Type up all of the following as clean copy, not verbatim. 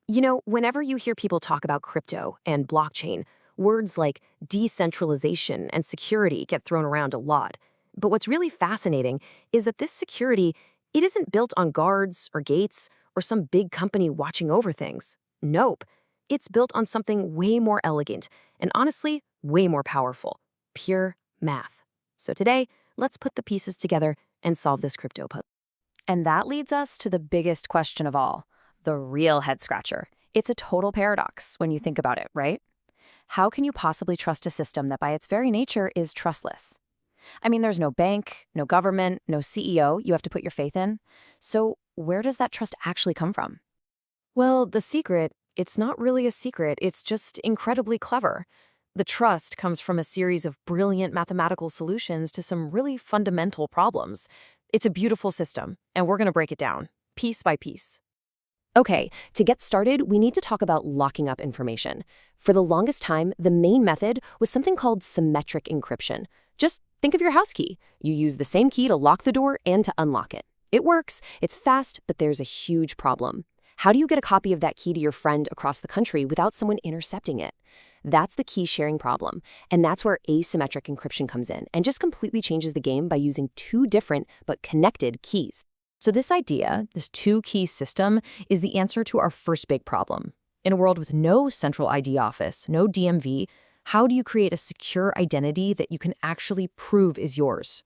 You know, whenever you hear people talk about crypto and blockchain, words like decentralization and security get thrown around a lot. But what's really fascinating is that this security, it isn't built on guards or gates or some big company watching over things. Nope. It's built on something way more elegant and honestly, way more powerful. Pure math. So today, let's put the pieces together and solve this crypto puzzle. And that leads us to the biggest question of all, the real head scratcher. It's a total paradox when you think about it, right? How can you possibly trust a system that by its very nature is trustless? I mean, there's no bank, no government, no CEO you have to put your faith in. So where does that trust actually come from? Well, the secret, it's not really a secret, it's just incredibly clever. The trust comes from a series of brilliant mathematical solutions to some really fundamental problems. It's a beautiful system, and we're going to break it down, piece by piece. Okay, to get started, we need to talk about locking up information. For the longest time, the main method was something called symmetric encryption. Just think of your house key. You use the same key to lock the door and to unlock it. It works, it's fast, but there's a huge problem. How do you get a copy of that key to your friend across the country without someone intercepting it? That's the key sharing problem, and that's where asymmetric encryption comes in and just completely changes the game by using two different but connected keys. So this idea, this two-key system, is the answer to our first big problem. In a world with no central ID office, no DMV, how do you create a secure identity that you can actually prove is yours?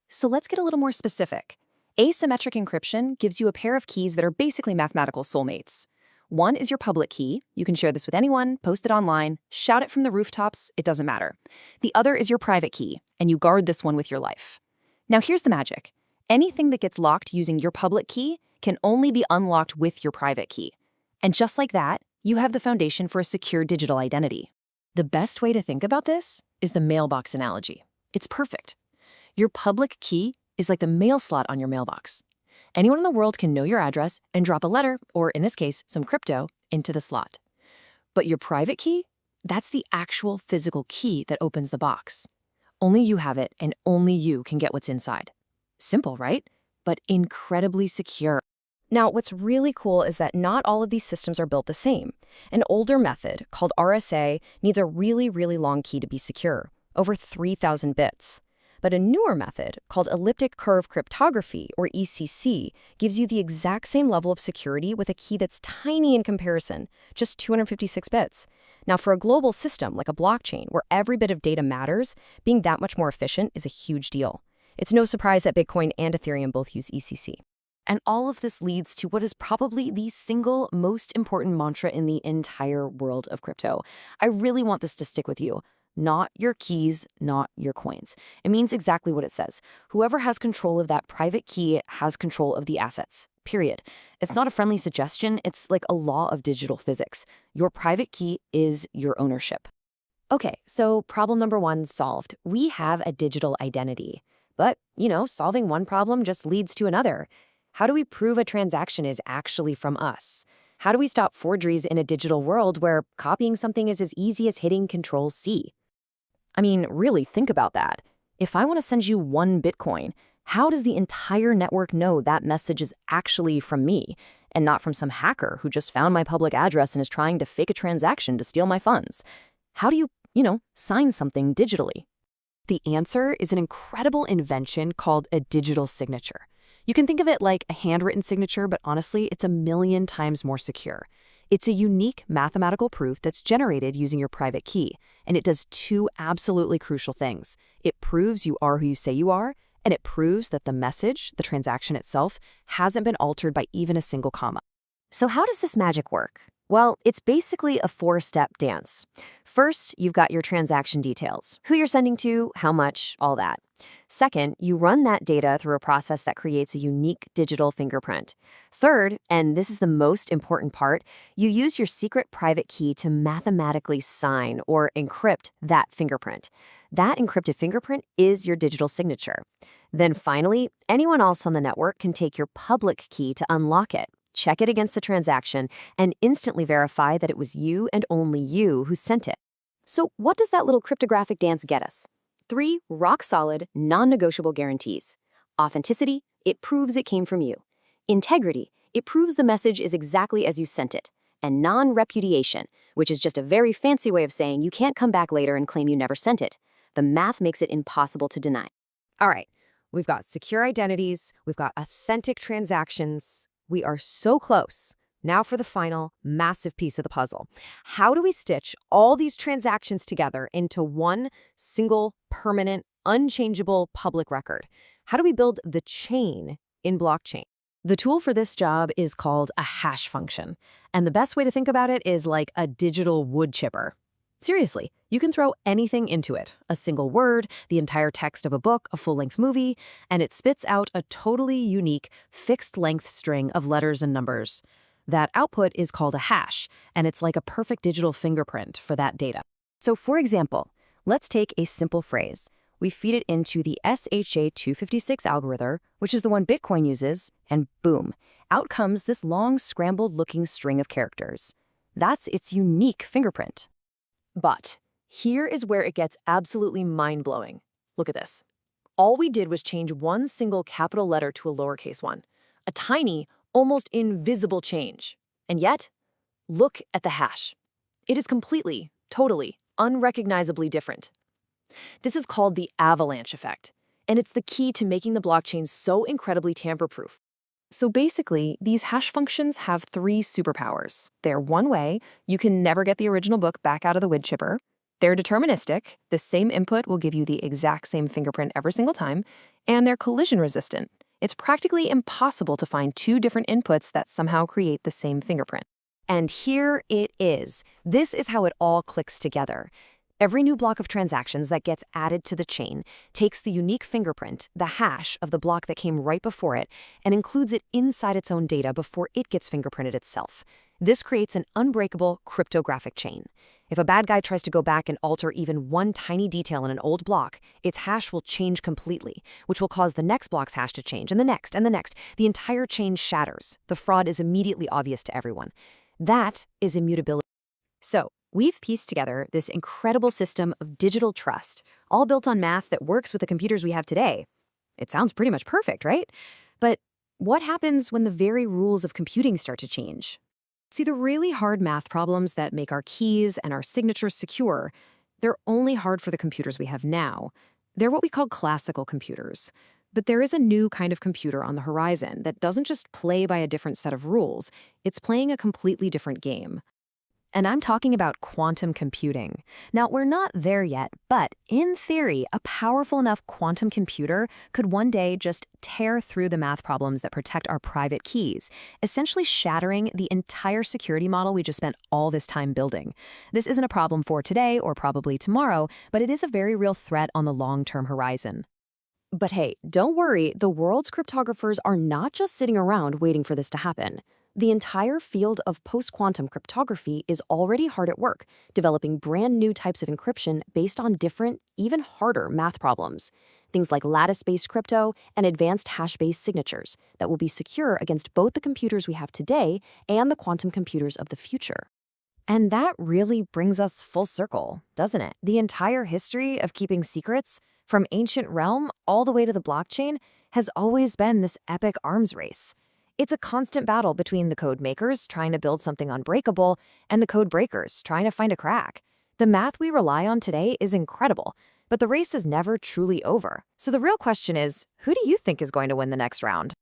So let's get a little more specific. Asymmetric encryption gives you a pair of keys that are basically mathematical soulmates. One is your public key. You can share this with anyone, post it online, shout it from the rooftops, it doesn't matter. The other is your private key, and you guard this one with your life. Now here's the magic. Anything that gets locked using your public key can only be unlocked with your private key. And just like that, you have the foundation for a secure digital identity. The best way to think about this is the mailbox analogy. It's perfect. Your public key is like the mail slot on your mailbox. Anyone in the world can know your address and drop a letter, or in this case, some crypto, into the slot. But your private key, that's the actual physical key that opens the box. Only you have it, and only you can get what's inside. Simple, right? But incredibly secure. Now, what's really cool is that not all of these systems are built the same. An older method, called RSA, needs a really, really long key to be secure, over 3,000 bits. But a newer method, called elliptic curve cryptography, or ECC, gives you the exact same level of security with a key that's tiny in comparison, just 256 bits. Now, for a global system like a blockchain, where every bit of data matters, being that much more efficient is a huge deal. It's no surprise that Bitcoin and Ethereum both use ECC. And all of this leads to what is probably the single most important mantra in the entire world of crypto. I really want this to stick with you. Not your keys, not your coins. It means exactly what it says. Whoever has control of that private key has control of the assets, period. It's not a friendly suggestion, it's like a law of digital physics. Your private key is your ownership. Okay, so problem number one solved. We have a digital identity. But, solving one problem just leads to another. How do we prove a transaction is actually from us? How do we stop forgeries in a digital world where copying something is as easy as hitting Control-C? I mean, really think about that. If I want to send you 1 Bitcoin, how does the entire network know that message is actually from me and not from some hacker who just found my public address and is trying to fake a transaction to steal my funds? How do you, sign something digitally? The answer is an incredible invention called a digital signature. You can think of it like a handwritten signature, but honestly, it's a million times more secure. It's a unique mathematical proof that's generated using your private key, and it does two absolutely crucial things. It proves you are who you say you are, and it proves that the message, the transaction itself, hasn't been altered by even a single comma. So how does this magic work? Well, it's basically a 4-step dance. First, you've got your transaction details, who you're sending to, how much, all that. Second, you run that data through a process that creates a unique digital fingerprint. Third, and this is the most important part, you use your secret private key to mathematically sign or encrypt that fingerprint. That encrypted fingerprint is your digital signature. Then finally, anyone else on the network can take your public key to unlock it, check it against the transaction, and instantly verify that it was you and only you who sent it. So what does that little cryptographic dance get us? 3 rock-solid, non-negotiable guarantees. Authenticity, it proves it came from you. Integrity, it proves the message is exactly as you sent it. and non-repudiation, which is just a very fancy way of saying you can't come back later and claim you never sent it. The math makes it impossible to deny. All right, we've got secure identities, we've got authentic transactions. We are so close. Now for the final, massive piece of the puzzle. How do we stitch all these transactions together into one single, permanent, unchangeable public record? How do we build the chain in blockchain? The tool for this job is called a hash function. And the best way to think about it is like a digital wood chipper. Seriously, you can throw anything into it, a single word, the entire text of a book, a full-length movie, and it spits out a totally unique, fixed-length string of letters and numbers. That output is called a hash, and it's like a perfect digital fingerprint for that data. So for example, let's take a simple phrase. We feed it into the SHA-256 algorithm, which is the one Bitcoin uses, and boom, out comes this long scrambled-looking string of characters. That's its unique fingerprint. But here is where it gets absolutely mind-blowing. Look at this. All we did was change one single capital letter to a lowercase one, a tiny, almost invisible change. And yet, look at the hash. It is completely, totally, unrecognizably different. This is called the avalanche effect, and it's the key to making the blockchain so incredibly tamper-proof. So basically, these hash functions have three superpowers. They're one-way, you can never get the original book back out of the wood chipper. They're deterministic, the same input will give you the exact same fingerprint every single time. And they're collision-resistant. It's practically impossible to find two different inputs that somehow create the same fingerprint. And here it is. This is how it all clicks together. Every new block of transactions that gets added to the chain takes the unique fingerprint, the hash of the block that came right before it, and includes it inside its own data before it gets fingerprinted itself. This creates an unbreakable cryptographic chain. If a bad guy tries to go back and alter even one tiny detail in an old block, its hash will change completely, which will cause the next block's hash to change, and the next, and the next. The entire chain shatters. The fraud is immediately obvious to everyone. That is immutability. So, we've pieced together this incredible system of digital trust, all built on math that works with the computers we have today. It sounds pretty much perfect, right? But what happens when the very rules of computing start to change? See, the really hard math problems that make our keys and our signatures secure, they're only hard for the computers we have now. They're what we call classical computers. But there is a new kind of computer on the horizon that doesn't just play by a different set of rules, it's playing a completely different game. And I'm talking about quantum computing. Now, we're not there yet, but in theory, a powerful enough quantum computer could one day just tear through the math problems that protect our private keys, essentially shattering the entire security model we just spent all this time building. This isn't a problem for today or probably tomorrow, but it is a very real threat on the long-term horizon. But hey, don't worry, the world's cryptographers are not just sitting around waiting for this to happen. The entire field of post-quantum cryptography is already hard at work, developing brand new types of encryption based on different, even harder math problems. Things like lattice-based crypto and advanced hash-based signatures that will be secure against both the computers we have today and the quantum computers of the future. And that really brings us full circle, doesn't it? The entire history of keeping secrets, from ancient realm all the way to the blockchain, has always been this epic arms race. It's a constant battle between the code makers trying to build something unbreakable and the code breakers trying to find a crack. The math we rely on today is incredible, but the race is never truly over. So the real question is, who do you think is going to win the next round?